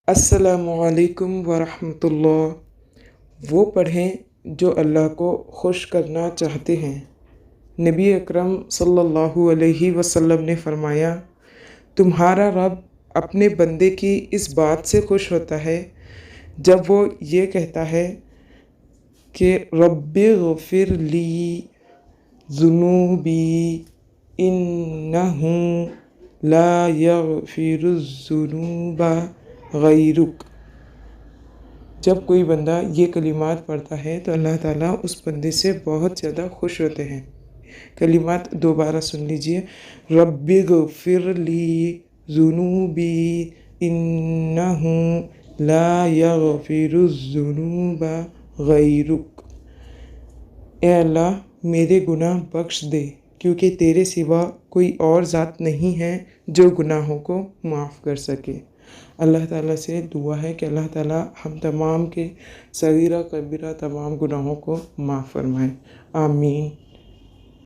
السلام علیکم ورحمۃ اللہ۔ وہ پڑھیں جو اللہ کو خوش کرنا چاہتے ہیں۔ نبی اکرم صلی اللہ علیہ وسلم نے فرمایا، تمہارا رب اپنے بندے کی اس بات سے خوش ہوتا ہے جب وہ یہ کہتا ہے کہ رب اغفر لی ذنوبی انہ لا یغفر الذنوب غیرک۔ جب کوئی بندہ یہ کلمات پڑھتا ہے تو اللہ تعالیٰ اس بندے سے بہت زیادہ خوش ہوتے ہیں۔ کلمات دوبارہ سن لیجئے، رب اغفر لی ذنوبی انہ لا یغفر الذنوب غیرک۔ اے اللہ میرے گناہ بخش دے کیونکہ تیرے سوا کوئی اور ذات نہیں ہے جو گناہوں کو معاف کر سکے۔ اللہ تعالیٰ سے دعا ہے کہ اللہ تعالیٰ ہم تمام کے صغیرہ کبیرہ تمام گناہوں کو معاف فرمائے، آمین۔